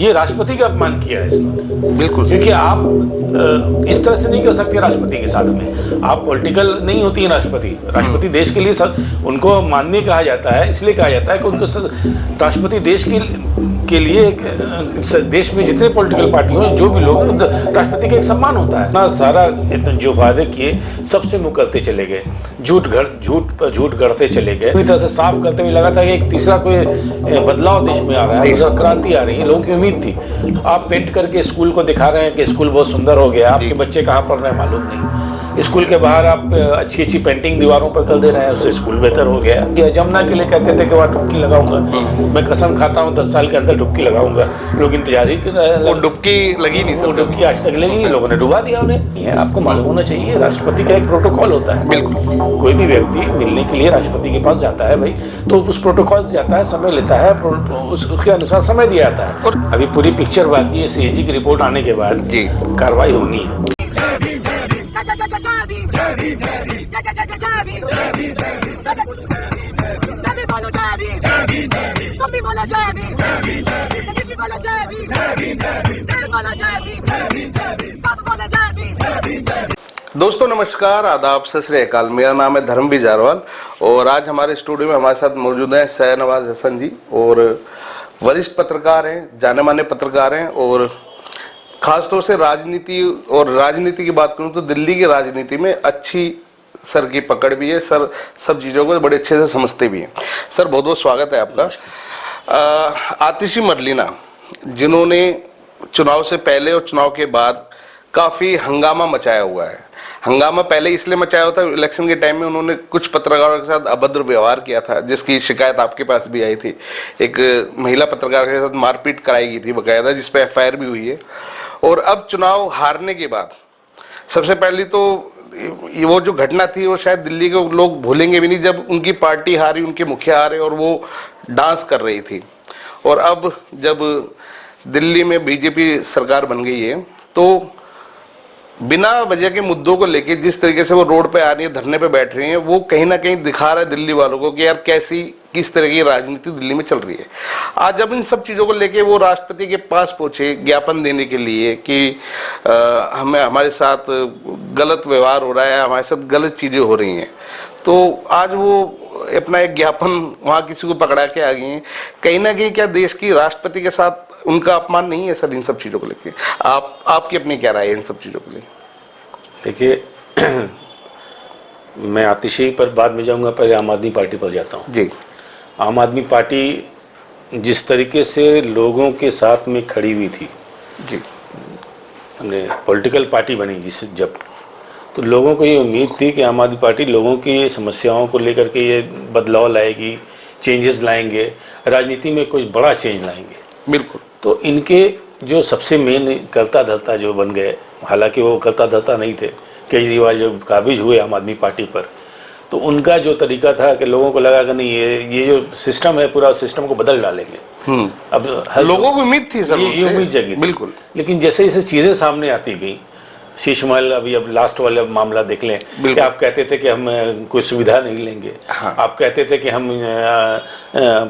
ये राष्ट्रपति का अपमान किया है इसने। बिल्कुल, क्योंकि आप इस तरह से नहीं कर सकते राष्ट्रपति के साथ में। आप पॉलिटिकल नहीं होती है राष्ट्रपति देश के लिए उनको माननीय कहा जाता है, इसलिए कहा जाता है कि उनको राष्ट्रपति देश के लिए देश में जितने पॉलिटिकल पार्टी हो, जो भी लोग, राष्ट्रपति का एक सम्मान होता है ना। सारा जो वादे किए सबसे मुँह करते चले गए, झूठ गढ़ते चले गए। पूरी तरह से साफ करते हुए लगा था कि एक तीसरा कोई बदलाव देश में आ रहा है, क्रांति आ रही है, लोगों की उम्मीद थी। आप पेंट करके स्कूल को दिखा रहे हैं कि स्कूल बहुत सुंदर हो गया, आपके बच्चे कहाँ पढ़ रहे हैं मालूम नहीं। स्कूल के बाहर आप अच्छी पेंटिंग दीवारों पर कर दे रहे हैं, उससे स्कूल बेहतर हो गया। ये जमुना के लिए कहते थे कि वहाँ डुबकी लगाऊंगा, मैं कसम खाता हूँ 10 साल के अंदर डुबकी लगाऊंगा। लोग इंतजार ही कर रहे हैं, वो डुबकी लगी नहीं, वो डुबकी आज तक लगी, लोगों ने डुबा दिया उन्हें। आपको मालूम होना चाहिए, राष्ट्रपति का एक प्रोटोकॉल होता है। बिल्कुल, कोई भी व्यक्ति मिलने के लिए राष्ट्रपति के पास जाता है भाई, तो उस प्रोटोकॉल से जाता है, समय लेता है, उसके अनुसार समय दिया जाता है। और अभी पूरी पिक्चर बाकी है, सीएजी की रिपोर्ट आने के बाद जी कार्रवाई होनी है। दोस्तों नमस्कार, आदाब, सत श्री अकाल। मेरा नाम है धर्मवीर जारवाल और आज हमारे स्टूडियो में हमारे साथ मौजूद हैं शाहनवाज हसन जी, और वरिष्ठ पत्रकार हैं, जाने माने पत्रकार हैं, और खासतौर से राजनीति की बात करूं तो दिल्ली की राजनीति में अच्छी सर की पकड़ भी है। सर सब चीज़ों को बड़े अच्छे से समझते भी हैं। सर बहुत बहुत स्वागत है आपका। आतिशी मरलीना, जिन्होंने चुनाव से पहले और चुनाव के बाद काफ़ी हंगामा मचाया हुआ है। हंगामा पहले इसलिए मचाया हुआ था, इलेक्शन के टाइम में उन्होंने कुछ पत्रकारों के साथ अभद्र व्यवहार किया था, जिसकी शिकायत आपके पास भी आई थी। एक महिला पत्रकार के साथ मारपीट कराई गई थी बकायदा, जिस पर एफआईआर भी हुई है। और अब चुनाव हारने के बाद सबसे पहले तो वो जो घटना थी वो शायद दिल्ली के लोग भूलेंगे भी नहीं, जब उनकी पार्टी हारी, उनके मुखिया हारे और वो डांस कर रही थी। और अब जब दिल्ली में बीजेपी सरकार बन गई है, तो बिना वजह के मुद्दों को लेके जिस तरीके से वो रोड पे आ रही है, धरने पे बैठ रही हैं, वो कहीं ना कहीं दिखा रहा है दिल्ली वालों को कि यार किस तरह की राजनीति दिल्ली में चल रही है। आज जब इन सब चीज़ों को लेके वो राष्ट्रपति के पास पहुंचे ज्ञापन देने के लिए कि हमारे साथ गलत व्यवहार हो रहा है, हमारे साथ गलत चीज़ें हो रही हैं, तो आज वो अपना एक ज्ञापन वहाँ किसी को पकड़ा के आ गई हैं। कहीं ना कहीं क्या देश की राष्ट्रपति के साथ उनका अपमान नहीं है सर इन सब चीज़ों को लेके? आपकी अपनी क्या राय है इन सब चीज़ों के लिए? देखिए, मैं आतिशी पर बाद में जाऊंगा, पहले आम आदमी पार्टी पर जाता हूं जी। आम आदमी पार्टी जिस तरीके से लोगों के साथ में खड़ी हुई थी जी, पॉलिटिकल पार्टी बनी जब, तो लोगों को ये उम्मीद थी कि आम आदमी पार्टी लोगों की समस्याओं को लेकर के ये बदलाव लाएगी, चेंजेस लाएंगे, राजनीति में कुछ बड़ा चेंज लाएंगे। बिल्कुल। तो इनके जो सबसे मेन करता धरता जो बन गए, हालांकि वो करता धरता नहीं थे, केजरीवाल जो काबिज हुए आम आदमी पार्टी पर, तो उनका जो तरीका था कि लोगों को लगा कि नहीं ये जो सिस्टम है पूरा सिस्टम को बदल डालेंगे। अब लोगों को उम्मीद थी सर, ये उम्मीद जगी बिल्कुल। लेकिन जैसे जैसे चीज़ें सामने आती गई, शीश महल अभी अब लास्ट वाला मामला देख लें कि आप कहते थे कि हम कोई सुविधा नहीं लेंगे, हाँ। आप कहते थे कि हम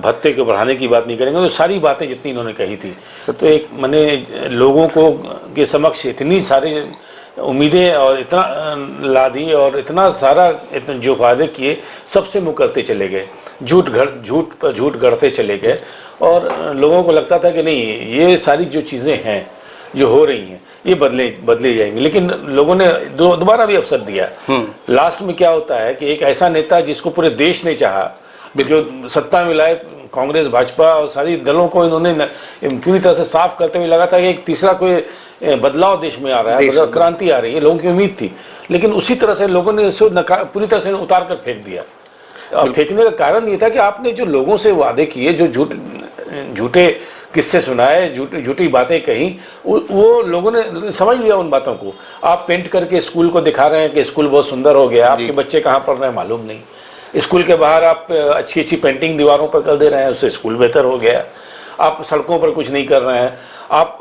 भत्ते को बढ़ाने की बात नहीं करेंगे, तो सारी बातें जितनी इन्होंने कही थी, तो एक मैंने लोगों को के समक्ष इतनी सारी उम्मीदें और इतना ला दी और इतना सारा जो वादे किए सबसे मुँह करते चले गए, झूठ गढ़ते चले गए। और लोगों को लगता था कि नहीं ये सारी जो चीज़ें हैं जो हो रही हैं ये बदले जाएंगे, लेकिन लोगों ने दोबारा भी अवसर दिया। लास्ट में क्या होता है कि एक ऐसा नेता जिसको पूरे देश ने चाहा, जो सत्ता में लाए, कांग्रेस भाजपा और सारी दलों को इन्होंने पूरी तरह से साफ करते हुए लगा था कि एक तीसरा कोई बदलाव देश में आ रहा है, क्रांति आ रही है, लोगों की उम्मीद थी। लेकिन उसी तरह से लोगों ने इसे पूरी तरह से उतार कर फेंक दिया। और फेंकने का कारण ये था कि आपने जो लोगों से वादे किए, जो झूठे किससे सुनाए, झूठी बातें कहीं, वो लोगों ने समझ लिया उन बातों को। आप पेंट करके स्कूल को दिखा रहे हैं कि स्कूल बहुत सुंदर हो गया, आपके बच्चे कहाँ पढ़ रहे हैं मालूम नहीं। स्कूल के बाहर आप अच्छी पेंटिंग दीवारों पर कर दे रहे हैं, उससे स्कूल बेहतर हो गया। आप सड़कों पर कुछ नहीं कर रहे हैं, आप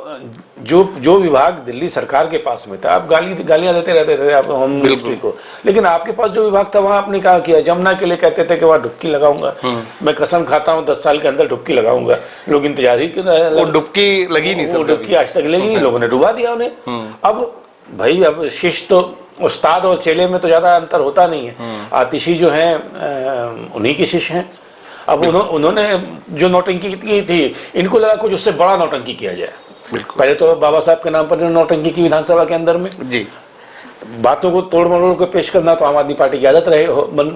जो विभाग दिल्ली सरकार के पास में था, आप गालियां देते रहते थे आप होम मिनिस्ट्री को, लेकिन आपके पास जो विभाग था वहां आपने कहा किया। जमुना के लिए कहते थे कि वहां डुबकी लगाऊंगा, मैं कसम खाता हूं 10 साल के अंदर डुबकी लगाऊंगा। लोग इंतजार ही कर रहे हैं, वो डुबकी लगी नहीं, वो डुबकी आज तक लगी नहीं, लोगों ने डुबा दिया उन्हें। अब भाई अब शिष्य तो उस्ताद और चेले में तो ज्यादा अंतर होता नहीं है। आतिशी जो है उन्हीं के शिष्य हैं। अब उन्होंने जो नौटंकी की थी, इनको लगा कुछ उससे बड़ा नौटंकी किया जाए। पहले तो बाबा साहब के नाम पर नौटंकी की विधानसभा के अंदर में जी, बातों को तोड़ मरोड़ को पेश करना तो आम आदमी पार्टी की आदत रहे,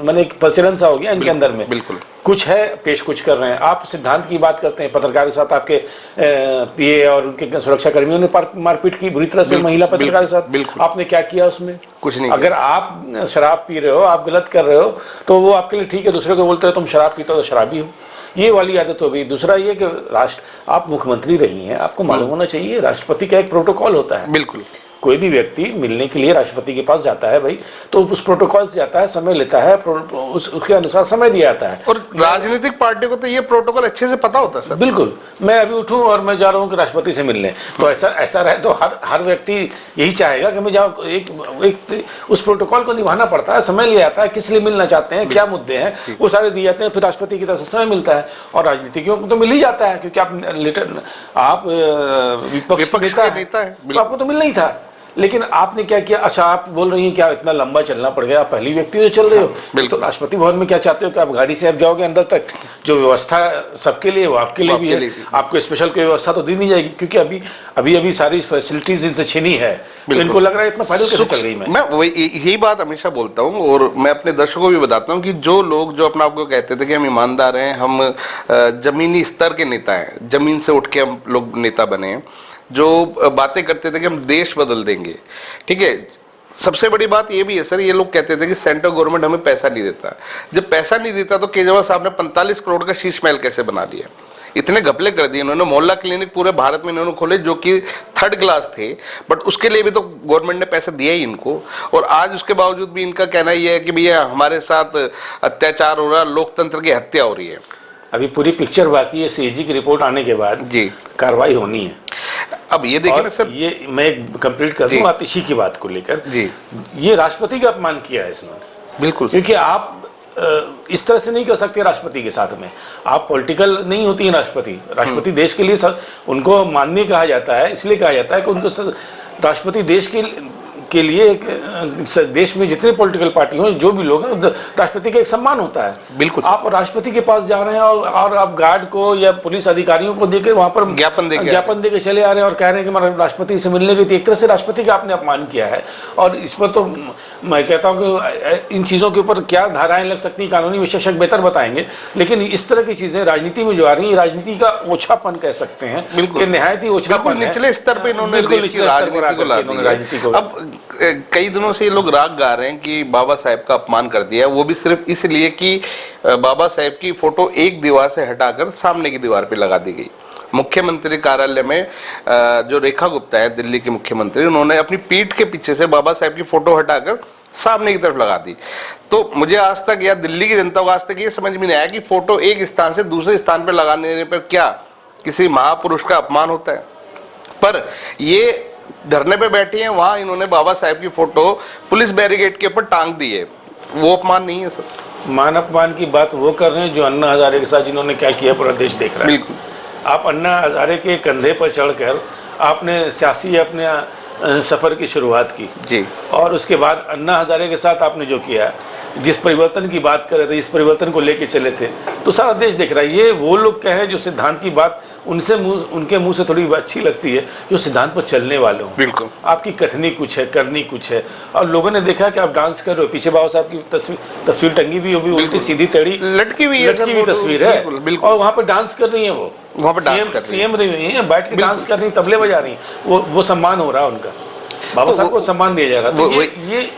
मन एक प्रचलन सा हो गया इनके अंदर में। बिल्कुल कुछ है पेश कुछ कर रहे हैं। आप सिद्धांत की बात करते हैं, पत्रकार के साथ आपके पीए और उनके सुरक्षा कर्मियों ने मारपीट की बुरी तरह से महिला पत्रकार के साथ। आपने क्या किया उसमें? कुछ नहीं। अगर आप शराब पी रहे हो, आप गलत कर रहे हो, तो वो आपके लिए ठीक है। दूसरे को बोलते हो तुम शराब पीते हो तो शराबी हो, ये वाली आदत हो गई। दूसरा ये कि आप मुख्यमंत्री रही हैं, आपको मालूम होना चाहिए राष्ट्रपति का एक प्रोटोकॉल होता है। बिल्कुल, कोई भी व्यक्ति मिलने के लिए राष्ट्रपति के पास जाता है भाई, तो उस प्रोटोकॉल से जाता है, समय लेता है, उसके अनुसार समय दिया जाता है। और राजनीतिक पार्टियों को तो ये प्रोटोकॉल अच्छे से पता होता है सर। बिल्कुल, मैं अभी उठूं और मैं जा रहा हूं कि राष्ट्रपति से मिलने, तो ऐसा रहे तो हर व्यक्ति यही चाहेगा कि मैं जाऊं। एक उस प्रोटोकॉल को निभाना पड़ता है, समय लिया जाता है, किस लिए मिलना चाहते हैं, क्या मुद्दे हैं, वो सारे दिए जाते हैं, फिर राष्ट्रपति की तरफ से समय मिलता है। और राजनीतिज्ञों को तो मिल ही जाता है, क्योंकि आप विपक्ष के नेता है, तो आपको तो मिलना ही था। लेकिन आपने क्या किया? अच्छा, आप बोल रही हैं क्या इतना लंबा चलना पड़ गया, आप पहली व्यक्ति तो चल रहे हो, तो राष्ट्रपति भवन में क्या चाहते हो कि आप गाड़ी से आप जाओगे अंदर तक? जो व्यवस्था सबके लिए वो आपके लिए भी है, आपको स्पेशल कोई व्यवस्था तो दी नहीं जाएगी, क्योंकि अभी सारी फैसिलिटीज इनसे छीनी है, तो इनको लग रहा है इतना फायदा कैसे चल रही। मैं यही बात हमेशा बोलता हूँ, और मैं अपने दर्शकों को भी बताता हूँ कि जो लोग जो अपना आपको कहते थे कि हम ईमानदार हैं, हम जमीनी स्तर के नेता हैं, जमीन से उठ के हम लोग नेता बने हैं, जो बातें करते थे कि हम देश बदल देंगे, ठीक है। सबसे बड़ी बात ये भी है सर, ये लोग कहते थे कि सेंट्रल गवर्नमेंट हमें पैसा नहीं देता। जब पैसा नहीं देता तो केजरीवाल साहब ने 45 करोड़ का शीश महल कैसे बना लिया? इतने घपले कर दिए इन्होंने। मोहल्ला क्लिनिक पूरे भारत में इन्होंने खोले जो कि 3rd क्लास थे, बट उसके लिए भी तो गवर्नमेंट ने पैसा दिया ही इनको। और आज उसके बावजूद भी इनका कहना यह है कि भैया हमारे साथ अत्याचार हो रहा, लोकतंत्र की हत्या हो रही है। अभी पूरी पिक्चर बाकी है, सीएजी की रिपोर्ट आने के बाद जी कार्रवाई होनी है। अब ये देखिए ना सर, ये मैं कंप्लीट कर दूं आतिशी की बात को लेकर जी, ये राष्ट्रपति का अपमान किया है इसने। बिल्कुल, क्योंकि आप इस तरह से नहीं कर सकते राष्ट्रपति के साथ में। आप पॉलिटिकल नहीं होती है राष्ट्रपति देश के लिए उनको माननीय कहा जाता है, इसलिए कहा जाता है कि उनको राष्ट्रपति देश के लिए देश में जितने पॉलिटिकल पार्टी हो, जो भी लोग हैं, राष्ट्रपति का एक सम्मान होता है। बिल्कुल, आप राष्ट्रपति के पास जा रहे हैं और आप गार्ड को या पुलिस अधिकारियों को देकर वहां पर ज्ञापन देकर चले आ रहे हैं और कह रहे हैं कि मैं राष्ट्रपति से मिलने गई थी। एक तरह से राष्ट्रपति का आपने अपमान किया है। और इस पर तो मैं कहता हूँ कि इन चीज़ों के ऊपर क्या धाराएं लग सकती हैं, कानूनी विशेषज्ञ बेहतर बताएंगे, लेकिन इस तरह की चीज़ें राजनीति में जो आ रही है, राजनीति का ओछापन कह सकते हैं, बिल्कुल निहायत ही ओछापन है। निचले स्तर पर इन्होंने राजनीति को अब कई दिनों से ये लोग राग गा रहे हैं कि बाबा साहेब का अपमान कर दिया, वो भी सिर्फ इसलिए कि बाबा साहेब की फोटो एक दीवार से हटाकर सामने की दीवार पे लगा दी गई। मुख्यमंत्री कार्यालय में जो रेखा गुप्ता है दिल्ली के मुख्यमंत्री, उन्होंने अपनी पीठ के पीछे से बाबा साहेब की फोटो हटाकर सामने की तरफ लगा दी। तो मुझे आज तक या दिल्ली की जनता को आज तक ये समझ में नहीं आया कि फोटो एक स्थान से दूसरे स्थान पर लगाने पर क्या किसी महापुरुष का अपमान होता है। पर ये धरने पे बैठी हैं, वहां इन्होंने बाबा साहेब की फोटो पुलिस बैरिकेड के ऊपर टांग दी है, वो अपमान नहीं है सर? मान अपमान की बात वो कर रहे हैं जो अन्ना हजारे के साथ जिन्होंने क्या किया पूरा देश देख रहा है। बिल्कुल, आप अन्ना हजारे के कंधे पर चढ़कर आपने सियासी अपने सफर की शुरुआत की जी, और उसके बाद अन्ना हजारे के साथ आपने जो किया, जिस परिवर्तन की बात कर रहे थे, इस परिवर्तन को लेके चले थे, तो सारा देश देख रहा है। ये वो लोग कहें जो सिद्धांत की बात उनके मुंह से थोड़ी अच्छी लगती है, जो सिद्धांत पर चलने वाले हो। बिल्कुल, आपकी कथनी कुछ है, करनी कुछ है, और लोगों ने देखा कि आप डांस कर रहे हो, पीछे बाबा साहब की तस्वीर टंगी हुई, वो भी उल्टी सीधी टेढ़ी लटकी हुई तस्वीर है, और वहाँ पर डांस कर रही है, वो वहाँ पर सीएम रही हुई है, बैठ के डांस कर रही, तबले बजा रही, वो सम्मान हो रहा है उनका, बाबा साहब को सम्मान दिया जा रहा है।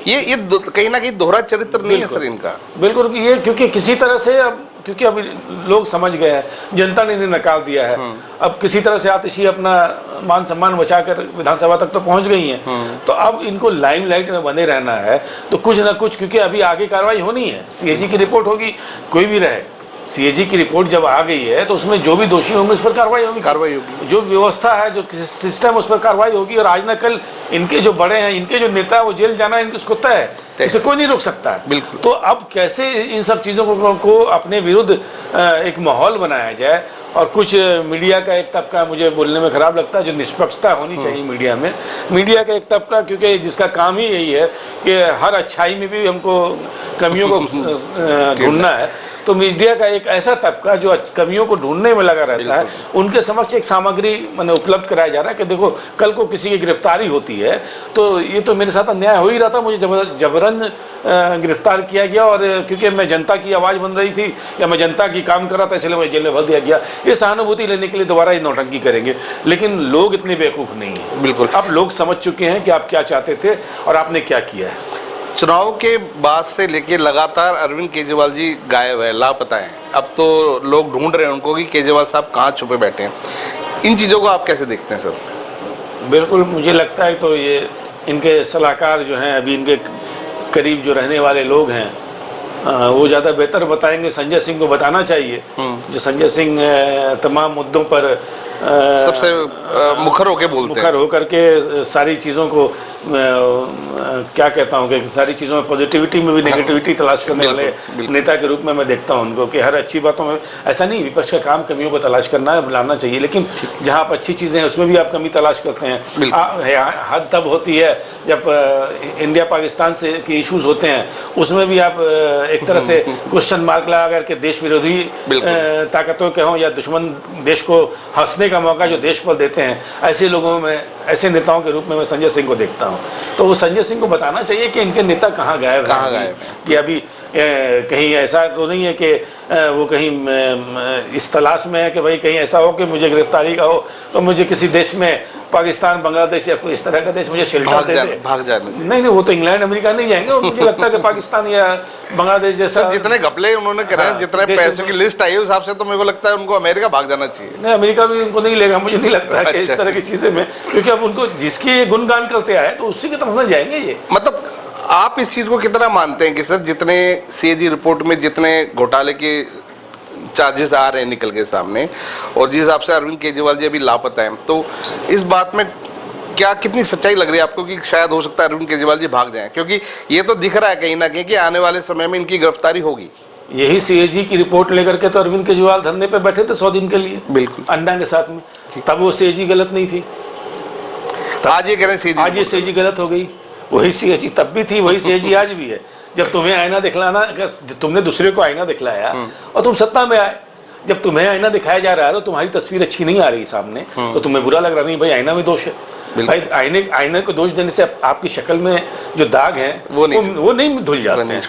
ये कहीं ना कहीं दोहरा चरित्र नहीं है सर इनका। बिल्कुल, ये क्योंकि किसी तरह से क्योंकि अभी लोग समझ गए हैं, जनता ने नकार दिया है, अब किसी तरह से आतिशी अपना मान सम्मान बचाकर विधानसभा तक तो पहुंच गई हैं, तो अब इनको लाइमलाइट में बने रहना है, तो कुछ ना कुछ, क्योंकि अभी आगे कार्रवाई होनी है, सीएजी की रिपोर्ट होगी, कोई भी रहे, सीएजी की रिपोर्ट जब आ गई है तो उसमें जो भी दोषी होंगे उस पर कार्रवाई होगी, जो व्यवस्था है, जो सिस्टम, उस पर कार्रवाई होगी। और आज न कल इनके जो बड़े हैं, इनके जो नेता, वो जेल जाना इनको उसको तय है, इसे कोई नहीं रोक सकता है। बिल्कुल। तो अब कैसे इन सब चीज़ों को अपने विरुद्ध एक माहौल बनाया जाए। और कुछ मीडिया का एक तबका, मुझे बोलने में खराब लगता है, जो निष्पक्षता होनी चाहिए मीडिया में, मीडिया का एक तबका, क्योंकि जिसका काम ही यही है कि हर अच्छाई में भी हमको कमियों को ढूंढना है, तो मीडिया का एक ऐसा तबका जो कमियों को ढूंढने में लगा रहता है, उनके समक्ष एक सामग्री मैंने उपलब्ध कराया जा रहा है कि देखो कल को किसी की गिरफ्तारी होती है तो ये तो मेरे साथ अन्याय हो ही रहा था, मुझे जबरन गिरफ्तार किया गया, और क्योंकि मैं जनता की आवाज़ बन रही थी या मैं जनता की काम कर रहा था, इसलिए मुझे जेल में भर दिया गया। ये सहानुभूति लेने के लिए दोबारा ये नौटंकी करेंगे, लेकिन लोग इतने बेवकूफ़ नहीं हैं। बिल्कुल, अब लोग समझ चुके हैं कि आप क्या चाहते थे और आपने क्या किया है। चुनाव के बाद से लेके लगातार अरविंद केजरीवाल जी गायब है, लापता हैं। अब तो लोग ढूंढ रहे हैं उनको कि केजरीवाल साहब कहाँ छुपे बैठे हैं। इन चीज़ों को आप कैसे देखते हैं सर? बिल्कुल, मुझे लगता है तो ये इनके सलाहकार जो हैं, अभी इनके करीब जो रहने वाले लोग हैं, वो ज़्यादा बेहतर बताएंगे। संजय सिंह को बताना चाहिए, जो संजय सिंह तमाम मुद्दों पर सबसे मुखर होकर बोलते हैं, मुखर होकर के सारी चीज़ों को क्या कहता हूँ कि सारी चीज़ों में पॉजिटिविटी में भी नेगेटिविटी तलाश करने वाले नेता के रूप में मैं देखता हूँ उनको, कि हर अच्छी बातों में, ऐसा नहीं विपक्ष का काम कमियों को तलाश करना है, लाना चाहिए, लेकिन जहाँ आप अच्छी चीज़ें हैं उसमें भी आप कमी तलाश करते हैं। हद तब होती है जब इंडिया पाकिस्तान से के इश्यूज होते हैं, उसमें भी आप एक तरह से क्वेश्चन मार्क लगा करके देश विरोधी ताकतों के हों या दुश्मन देश को हंसने का मौका जो देश पर देते हैं, ऐसे लोगों में, ऐसे नेताओं के रूप में मैं संजय सिंह को देखता हूं। तो वो संजय सिंह को बताना चाहिए कि इनके नेता कहाँ गायब हैं, कि अभी कहीं ऐसा तो नहीं है कि वो कहीं इस तलाश में है कि भाई कहीं ऐसा हो कि मुझे गिरफ्तारी का हो तो मुझे किसी देश में, पाकिस्तान, बांग्लादेश या कोई इस तरह का देश मुझे शेल्टर दे दे, भाग जाने। नहीं, वो तो इंग्लैंड अमेरिका नहीं जाएंगे, और मुझे लगता है कि पाकिस्तान या बांग्लादेश जैसा, जितने घपले उन्होंने करे, जितने पैसों की लिस्ट आई है, उस हिसाब से तो मेरे को लगता है उनको अमेरिका भाग जाना चाहिए। नहीं, अमेरिका भी उनको नहीं लेगा, मुझे नहीं लगता है कि इस तरह की चीजें में, क्योंकि अब उनको जिसकी गुणगान करते आए तो उसी की तरफ से जाएंगे ये। मतलब आप इस चीज को कितना मानते हैं कि सर जितने सीएजी रिपोर्ट में जितने घोटाले के चार्जेस आ रहे हैं निकल के सामने, और जिस हिसाब से अरविंद केजरीवाल जी अभी लापता हैं, तो इस बात में क्या कितनी सच्चाई लग रही है आपको कि शायद हो सकता है अरविंद केजरीवाल जी भाग जाएं? क्योंकि ये तो दिख रहा है कहीं ना कहीं कि आने वाले समय में इनकी गिरफ्तारी होगी। यही सीएजी की रिपोर्ट लेकर के तो अरविंद केजरीवाल धरने पे बैठे थे 100 दिन के लिए, बिल्कुल, अन्ना के साथ में। तब वो सीएजी गलत नहीं थी, आज ये कह रहे हैं आज ये सीएजी गलत हो गई। वही सीएजी तब भी थी, वही सीएजी आज भी है। जब तुम्हें आईना दिखलाना, तुमने दूसरे को आईना दिखलाया और तुम सत्ता में आए, जब तुम्हें आईना दिखाया जा रहा है तो तुम्हारी तस्वीर अच्छी नहीं आ रही सामने, तो तुम्हें बुरा लग रहा, नहीं भाई आईना में दोष है। भाई आईने को दोष देने से आपकी शक्ल में जो दाग हैं वो नहीं धुल जाते हैं।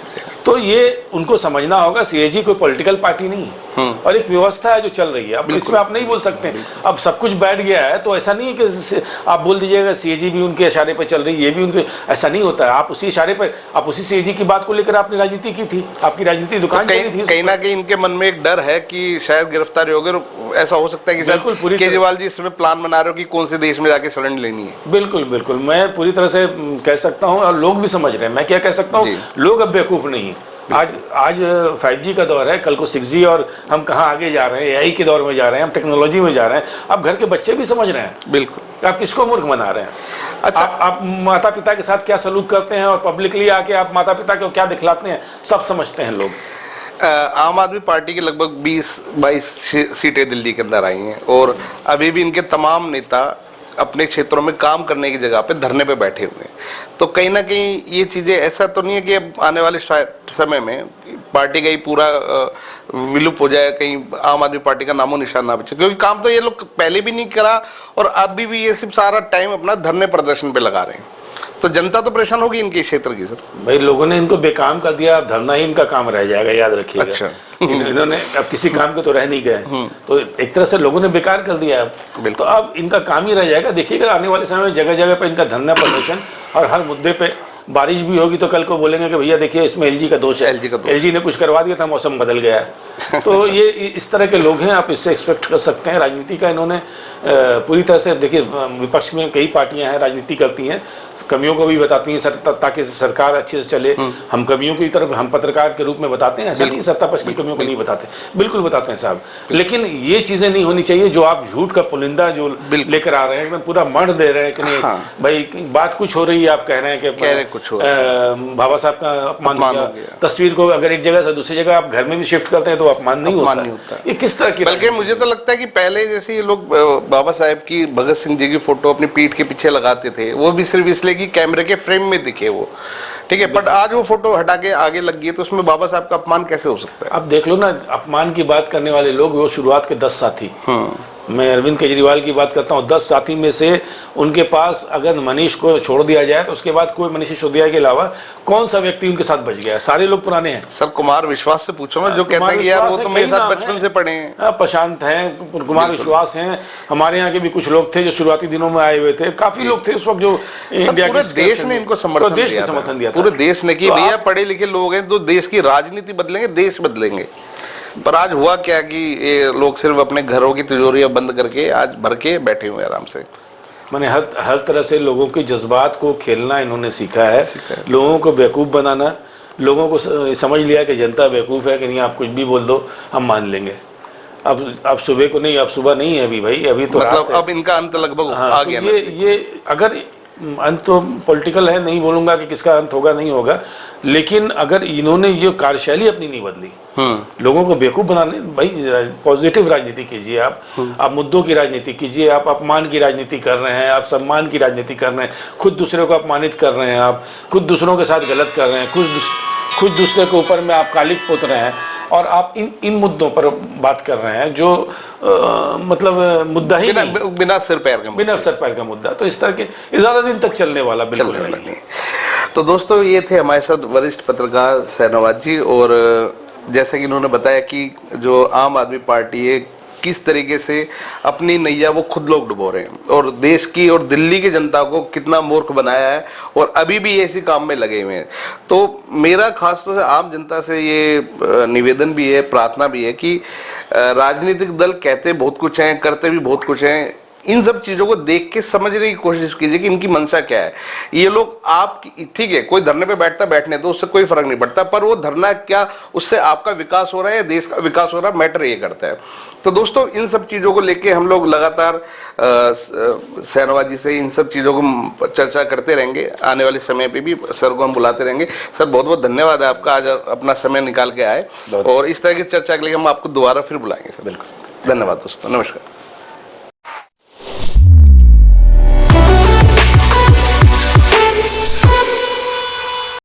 तो ये उनको समझना होगा, सीएजी कोई पॉलिटिकल पार्टी नहीं है और एक व्यवस्था है जो चल रही है। अब इसमें आप नहीं बोल सकते, अब सब कुछ बैठ गया है तो ऐसा नहीं है कि आप बोल दीजिएगा सीएजी भी उनके इशारे पे चल रही है, ये भी उनके, ऐसा नहीं होता है। आप उसी इशारे पर, आप उसी सीएजी की बात को लेकर आपने राजनीति की थी, आपकी राजनीति दुकान चली थी। कहीं ना कहीं इनके मन में एक डर है कि शायद गिरफ्तारी हो गई, ऐसा हो सकता है कि सर केजरीवाल जी इसमें प्लान बना रहे हो कि कौन से देश में जाके शरण लेनी है। बिल्कुल बिल्कुल, मैं पूरी तरह से कह सकता हूँ, और लोग भी समझ रहे हैं। मैं क्या कह सकता हूँ, लोग अब बेवकूफ़ नहीं है। आज 5G का दौर है, कल को 6G, और हम कहाँ आगे जा रहे हैं, AI के दौर में जा रहे हैं, हम टेक्नोलॉजी में जा रहे हैं। अब घर के बच्चे भी समझ रहे हैं। बिल्कुल, आप किसको मूर्ख बना रहे हैं? अच्छा, आप माता पिता के साथ क्या सलूक करते हैं और पब्लिकली आके आप माता पिता को क्या दिखलाते हैं, सब समझते हैं लोग। आम आदमी पार्टी की लगभग 20-22 सीटें दिल्ली के अंदर आई हैं, और अभी भी इनके तमाम नेता अपने क्षेत्रों में काम करने की जगह पे धरने पे बैठे हुए हैं। तो कहीं ना कहीं ये चीज़ें, ऐसा तो नहीं है कि अब आने वाले समय में पार्टी का ही पूरा विलुप्त हो जाए, कहीं आम आदमी पार्टी का नामो निशान ना बचे, क्योंकि काम तो ये लोग पहले भी नहीं करा और अभी भी ये सिर्फ सारा टाइम अपना धरने प्रदर्शन पे लगा रहे हैं। तो जनता तो परेशान होगी इनके क्षेत्र की। सर भाई लोगों ने इनको बेकाम कर दिया, अब धरना ही इनका काम रह जाएगा, याद रखिएगा। अच्छा। इन्होंने अब किसी काम के तो रह नहीं गए, तो एक तरह से लोगों ने बेकार कर दिया अब। तो अब इनका काम ही रह जाएगा। देखिएगा आने वाले समय में जगह जगह पे इनका धरना प्रदर्शन, और हर मुद्दे पे बारिश भी होगी तो कल को बोलेंगे कि भैया देखिए इसमें एलजी का दोष है, एलजी ने कुछ करवा दिया था, मौसम बदल गया है। तो ये इस तरह के लोग हैं, आप इससे एक्सपेक्ट कर सकते हैं। राजनीति का इन्होंने पूरी तरह से, देखिए विपक्ष में कई पार्टियां हैं, राजनीति करती हैं, कमियों को भी बताती हैं ताकि सरकार अच्छे से चले। हम कमियों की तरफ हम पत्रकार के रूप में बताते हैं, ऐसा नहीं सत्ता पक्ष की कमियों को नहीं बताते, बिल्कुल बताते हैं साहब। लेकिन ये चीजें नहीं होनी चाहिए जो आप झूठ का पुलिंदा जो लेकर आ रहे हैं, एकदम पूरा मर्ड दे रहे हैं कि नहीं भाई बात कुछ हो रही है, आप कह रहे हैं कि कुछ हो बाबा साहब का अपमान हो गया। तस्वीर को अगर एक जगह से दूसरी जगह आप घर में भी शिफ्ट करते हैं तो अपमान नहीं होता। ये किस तरह की, बल्कि मुझे तो लगता है कि पहले जैसे ये लोग बाबा साहेब की, भगत सिंह जी की फोटो अपनी पीठ के पीछे लगाते थे, वो भी सिर्फ इसलिए कि कैमरे के फ्रेम में दिखे वो, ठीक है। बट आज वो फोटो हटा के आगे लग गई है, तो उसमें बाबा साहब का अपमान कैसे हो सकता है? आप देख लो ना, अपमान की बात करने वाले लोग वो शुरुआत के 10 साथी, मैं अरविंद केजरीवाल की बात करता हूँ, 10 साथी में से उनके पास अगर मनीष को छोड़ दिया जाए तो उसके बाद कोई मनीष सिसोदिया के अलावा कौन सा व्यक्ति उनके साथ बच गया? सारे लोग पुराने हैं। सर कुमार विश्वास से पूछो ना, जो कहते हैं कि यार वो तो मेरे साथ बचपन से पढ़े हैं। प्रशांत हैं, कुमार विश्वास हैं, हमारे यहाँ के भी कुछ लोग थे जो शुरुआती दिनों में आए हुए थे, काफी लोग थे उस वक्त जो इंडिया पूरे देश ने इनको समर्थन दिया, पूरे देश ने कि भैया पढ़े लिखे लोग हैं तो देश की राजनीति बदलेंगे, देश बदलेंगे। पर आज हुआ क्या कि ये लोग सिर्फ अपने घरों की तिजोरियां बंद करके आज भर के बैठे हुए आराम से। मैंने हर तरह से लोगों के जज्बात को खेलना इन्होंने सीखा है, लोगों को बेवकूफ़ बनाना, लोगों को समझ लिया कि जनता बेवकूफ़ है कि नहीं, आप कुछ भी बोल दो हम मान लेंगे। अब सुबह को नहीं, अब सुबह नहीं है अभी भाई, अभी तो मतलब अब इनका अंत लगभग आ गया। ये अगर अंत तो पॉलिटिकल है, नहीं बोलूंगा कि किसका अंत होगा नहीं होगा, लेकिन अगर इन्होंने ये कार्यशैली अपनी नहीं बदली, लोगों को बेवकूफ बनाने, भाई पॉजिटिव राजनीति कीजिए, आप मुद्दों की राजनीति कीजिए, आप अपमान की राजनीति कर रहे हैं, आप सम्मान की राजनीति कर रहे हैं, खुद दूसरे को अपमानित कर रहे हैं, आप खुद दूसरों के साथ गलत कर रहे हैं, खुद दूसरे के ऊपर में आप कालिक पोत रहे हैं, और आप इन मुद्दों पर बात कर रहे हैं जो मतलब मुद्दा ही बिना सिर पैर का मुद्दा। तो इस तरह के ज़्यादा दिन तक चलने वाला बिल्कुल नहीं। तो दोस्तों ये थे हमारे साथ वरिष्ठ पत्रकार शाहनवाज जी, और जैसा कि इन्होंने बताया कि जो आम आदमी पार्टी है किस तरीके से अपनी नैया वो खुद लोग डुबो रहे हैं, और देश की और दिल्ली की जनता को कितना मूर्ख बनाया है, और अभी भी ऐसी काम में लगे हुए हैं। तो मेरा खासतौर से आम जनता से ये निवेदन भी है, प्रार्थना भी है कि राजनीतिक दल कहते बहुत कुछ हैं, करते भी बहुत कुछ हैं, इन सब चीजों को देख के समझने की कोशिश कीजिए कि इनकी मंशा क्या है। ये लोग आप, ठीक है कोई धरने पे बैठने तो उससे कोई फर्क नहीं पड़ता, पर वो धरना क्या, उससे आपका विकास हो रहा है या देश का विकास हो रहा है, मैटर ये करता है। तो दोस्तों इन सब चीजों को लेके हम लोग लगातार शाहनवाज जी से इन सब चीजों को चर्चा करते रहेंगे, आने वाले समय पे भी सर को हम बुलाते रहेंगे। सर बहुत बहुत धन्यवाद है आपका, आज अपना समय निकाल के आए, और इस तरह की चर्चा के लिए हम आपको दोबारा फिर बुलाएंगे सर। बिल्कुल, धन्यवाद दोस्तों, नमस्कार।